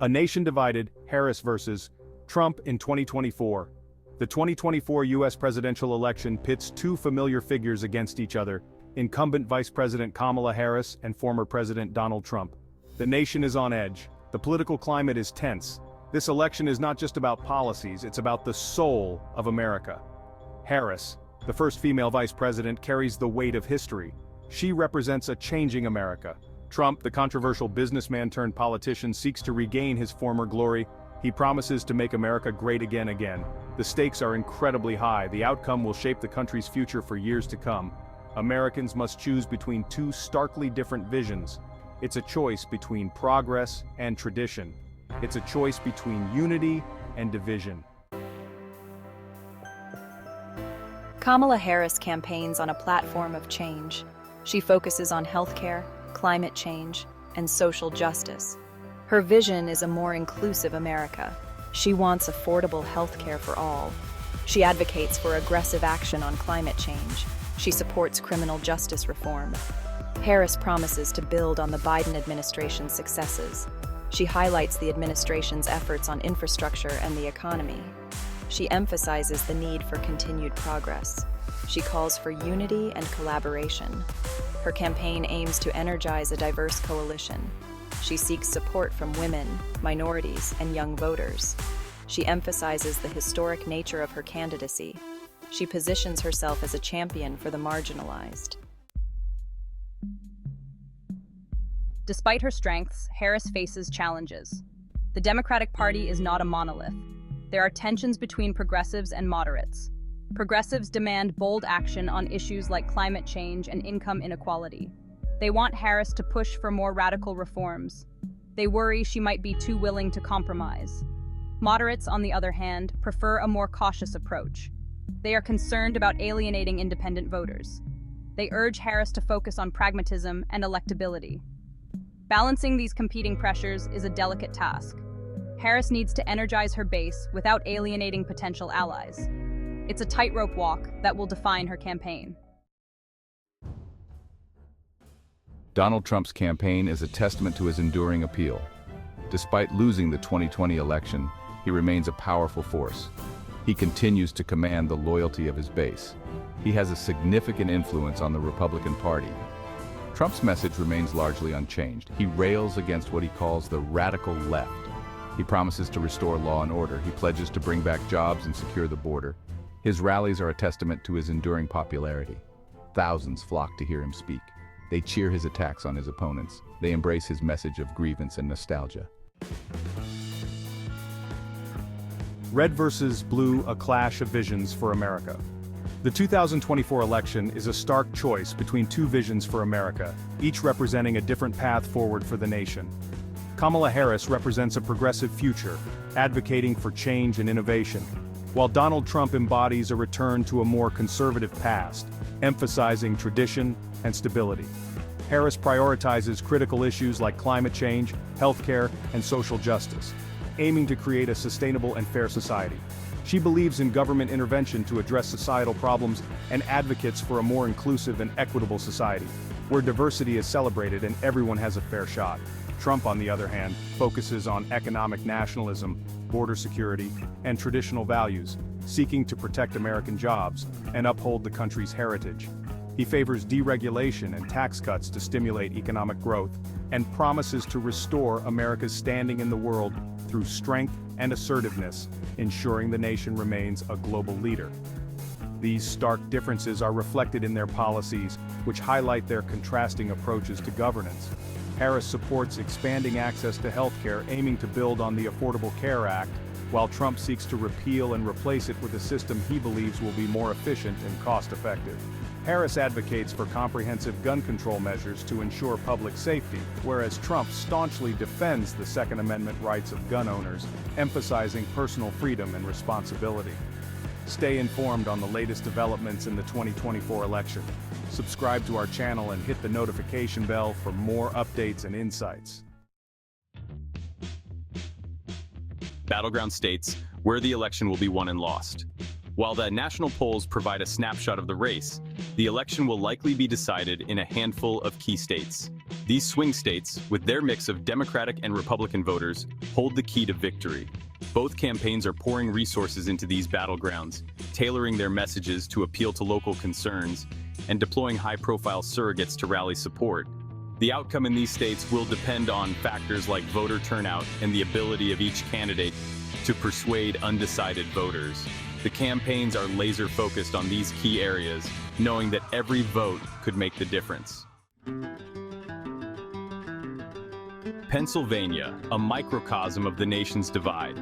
A nation divided, Harris versus Trump in 2024. The 2024 U.S. presidential election pits two familiar figures against each other, incumbent Vice President Kamala Harris and former President Donald Trump. The nation is on edge. The political climate is tense. This election is not just about policies, it's about the soul of America. Harris, the first female vice president, carries the weight of history. She represents a changing America. Trump, the controversial businessman turned politician, seeks to regain his former glory. He promises to make America great again. The stakes are incredibly high. The outcome will shape the country's future for years to come. Americans must choose between two starkly different visions. It's a choice between progress and tradition. It's a choice between unity and division. Kamala Harris campaigns on a platform of change. She focuses on healthcare, climate change, and social justice. Her vision is a more inclusive America. She wants affordable healthcare for all. She advocates for aggressive action on climate change. She supports criminal justice reform. Harris promises to build on the Biden administration's successes. She highlights the administration's efforts on infrastructure and the economy. She emphasizes the need for continued progress. She calls for unity and collaboration. Her campaign aims to energize a diverse coalition. She seeks support from women, minorities, and young voters. She emphasizes the historic nature of her candidacy. She positions herself as a champion for the marginalized. Despite her strengths, Harris faces challenges. The Democratic Party is not a monolith. There are tensions between progressives and moderates. Progressives demand bold action on issues like climate change and income inequality. They want Harris to push for more radical reforms. They worry she might be too willing to compromise. Moderates, on the other hand, prefer a more cautious approach. They are concerned about alienating independent voters. They urge Harris to focus on pragmatism and electability. Balancing these competing pressures is a delicate task. Harris needs to energize her base without alienating potential allies. It's a tightrope walk that will define her campaign. Donald Trump's campaign is a testament to his enduring appeal. Despite losing the 2020 election, he remains a powerful force. He continues to command the loyalty of his base. He has a significant influence on the Republican Party. Trump's message remains largely unchanged. He rails against what he calls the radical left. He promises to restore law and order. He pledges to bring back jobs and secure the border. His rallies are a testament to his enduring popularity. Thousands flock to hear him speak. They cheer his attacks on his opponents. They embrace his message of grievance and nostalgia. Red versus blue, a clash of visions for America. The 2024 election is a stark choice between two visions for America, each representing a different path forward for the nation. Kamala Harris represents a progressive future, advocating for change and innovation, while Donald Trump embodies a return to a more conservative past, emphasizing tradition and stability. Harris prioritizes critical issues like climate change, healthcare, and social justice, aiming to create a sustainable and fair society. She believes in government intervention to address societal problems and advocates for a more inclusive and equitable society, where diversity is celebrated and everyone has a fair shot. Trump, on the other hand, focuses on economic nationalism, border security, and traditional values, seeking to protect American jobs and uphold the country's heritage. He favors deregulation and tax cuts to stimulate economic growth, and promises to restore America's standing in the world through strength and assertiveness, ensuring the nation remains a global leader. These stark differences are reflected in their policies, which highlight their contrasting approaches to governance. Harris supports expanding access to healthcare, aiming to build on the Affordable Care Act, while Trump seeks to repeal and replace it with a system he believes will be more efficient and cost-effective. Harris advocates for comprehensive gun control measures to ensure public safety, whereas Trump staunchly defends the Second Amendment rights of gun owners, emphasizing personal freedom and responsibility. Stay informed on the latest developments in the 2024 election. Subscribe to our channel and hit the notification bell for more updates and insights. Battleground states where the election will be won and lost. While the national polls provide a snapshot of the race, the election will likely be decided in a handful of key states. These swing states, with their mix of Democratic and Republican voters, hold the key to victory. Both campaigns are pouring resources into these battlegrounds, tailoring their messages to appeal to local concerns, and deploying high-profile surrogates to rally support. The outcome in these states will depend on factors like voter turnout and the ability of each candidate to persuade undecided voters. The campaigns are laser-focused on these key areas, knowing that every vote could make the difference. Pennsylvania, a microcosm of the nation's divide.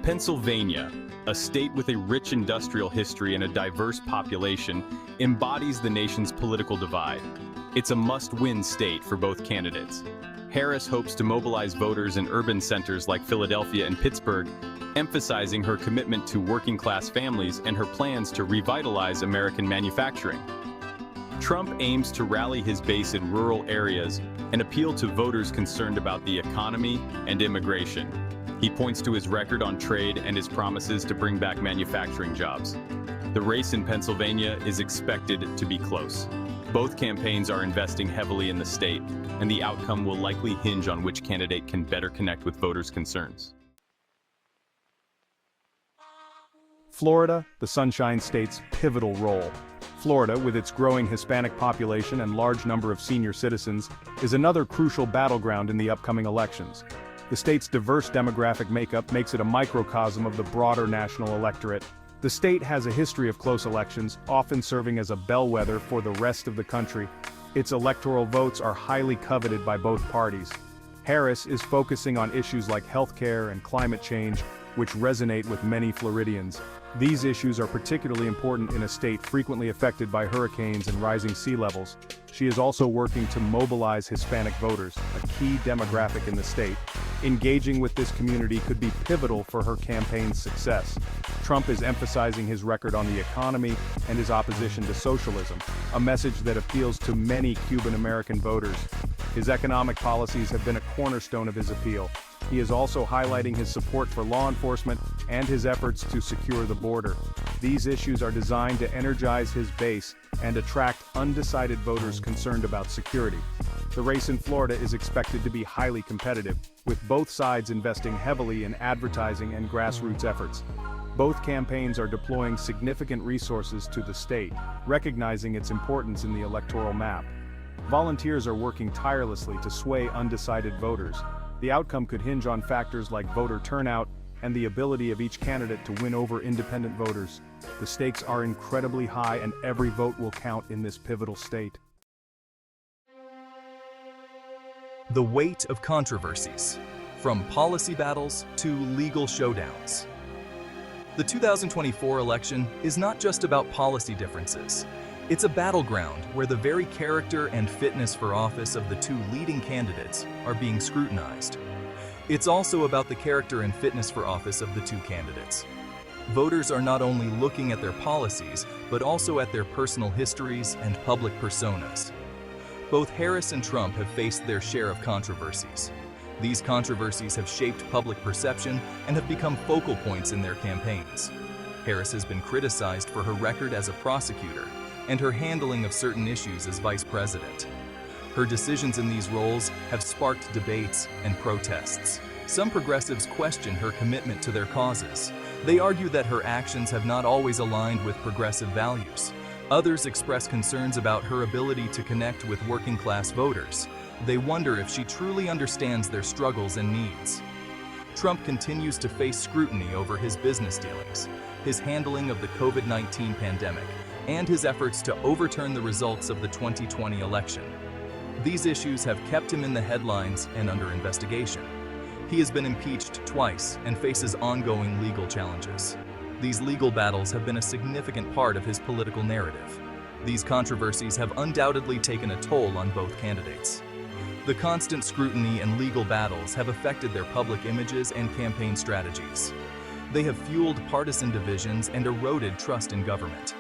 Pennsylvania, a state with a rich industrial history and a diverse population, embodies the nation's political divide. It's a must-win state for both candidates. Harris hopes to mobilize voters in urban centers like Philadelphia and Pittsburgh, emphasizing her commitment to working-class families and her plans to revitalize American manufacturing. Trump aims to rally his base in rural areas and appeal to voters concerned about the economy and immigration. He points to his record on trade and his promises to bring back manufacturing jobs. The race in Pennsylvania is expected to be close. Both campaigns are investing heavily in the state, and the outcome will likely hinge on which candidate can better connect with voters' concerns. Florida, the Sunshine State's pivotal role. Florida, with its growing Hispanic population and large number of senior citizens, is another crucial battleground in the upcoming elections. The state's diverse demographic makeup makes it a microcosm of the broader national electorate. The state has a history of close elections, often serving as a bellwether for the rest of the country. Its electoral votes are highly coveted by both parties. Harris is focusing on issues like healthcare and climate change, which resonate with many Floridians. These issues are particularly important in a state frequently affected by hurricanes and rising sea levels. She is also working to mobilize Hispanic voters, a key demographic in the state. Engaging with this community could be pivotal for her campaign's success. Trump is emphasizing his record on the economy and his opposition to socialism, a message that appeals to many Cuban-American voters. His economic policies have been a cornerstone of his appeal. He is also highlighting his support for law enforcement and his efforts to secure the border. These issues are designed to energize his base and attract undecided voters concerned about security. The race in Florida is expected to be highly competitive, with both sides investing heavily in advertising and grassroots efforts. Both campaigns are deploying significant resources to the state, recognizing its importance in the electoral map. Volunteers are working tirelessly to sway undecided voters. The outcome could hinge on factors like voter turnout and the ability of each candidate to win over independent voters. The stakes are incredibly high, and every vote will count in this pivotal state. The weight of controversies, from policy battles to legal showdowns. The 2024 election is not just about policy differences. It's a battleground where the very character and fitness for office of the two leading candidates are being scrutinized. It's also about the character and fitness for office of the two candidates. Voters are not only looking at their policies, but also at their personal histories and public personas. Both Harris and Trump have faced their share of controversies. These controversies have shaped public perception and have become focal points in their campaigns. Harris has been criticized for her record as a prosecutor and her handling of certain issues as vice president. Her decisions in these roles have sparked debates and protests. Some progressives question her commitment to their causes. They argue that her actions have not always aligned with progressive values. Others express concerns about her ability to connect with working-class voters. They wonder if she truly understands their struggles and needs. Trump continues to face scrutiny over his business dealings, his handling of the COVID-19 pandemic, and his efforts to overturn the results of the 2020 election. These issues have kept him in the headlines and under investigation. He has been impeached twice and faces ongoing legal challenges. These legal battles have been a significant part of his political narrative. These controversies have undoubtedly taken a toll on both candidates. The constant scrutiny and legal battles have affected their public images and campaign strategies. They have fueled partisan divisions and eroded trust in government.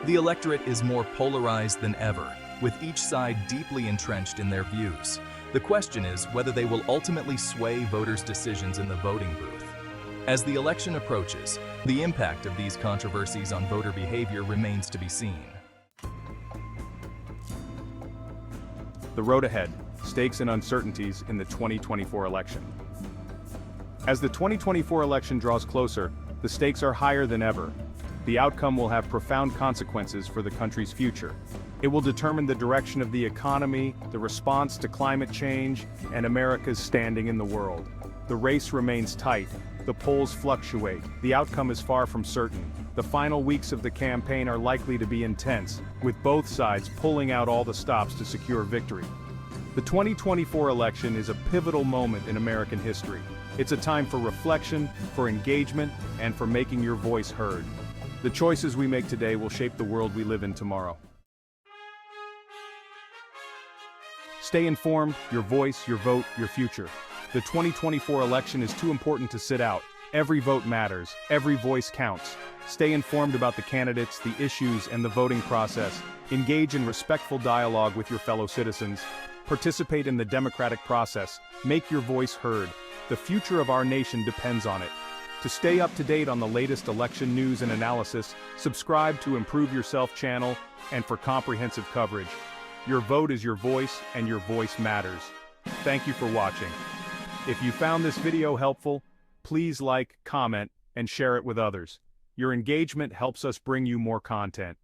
The electorate is more polarized than ever, with each side deeply entrenched in their views. The question is whether they will ultimately sway voters' decisions in the voting booth. As the election approaches, the impact of these controversies on voter behavior remains to be seen. The road ahead. Stakes and Uncertainties in the 2024 Election. As the 2024 election draws closer, the stakes are higher than ever. The outcome will have profound consequences for the country's future. It will determine the direction of the economy, the response to climate change, and America's standing in the world. The race remains tight. The polls fluctuate. The outcome is far from certain. The final weeks of the campaign are likely to be intense, with both sides pulling out all the stops to secure victory. The 2024 election is a pivotal moment in American history. It's a time for reflection, for engagement, and for making your voice heard. The choices we make today will shape the world we live in tomorrow. Stay informed, your voice, your vote, your future. The 2024 election is too important to sit out. Every vote matters, every voice counts. Stay informed about the candidates, the issues, and the voting process. Engage in respectful dialogue with your fellow citizens. Participate in the democratic process. Make your voice heard. The future of our nation depends on it. To stay up to date on the latest election news and analysis, subscribe to Improve Yourself channel and for comprehensive coverage. Your vote is your voice, and your voice matters. Thank you for watching. If you found this video helpful, please like, comment, and share it with others. Your engagement helps us bring you more content.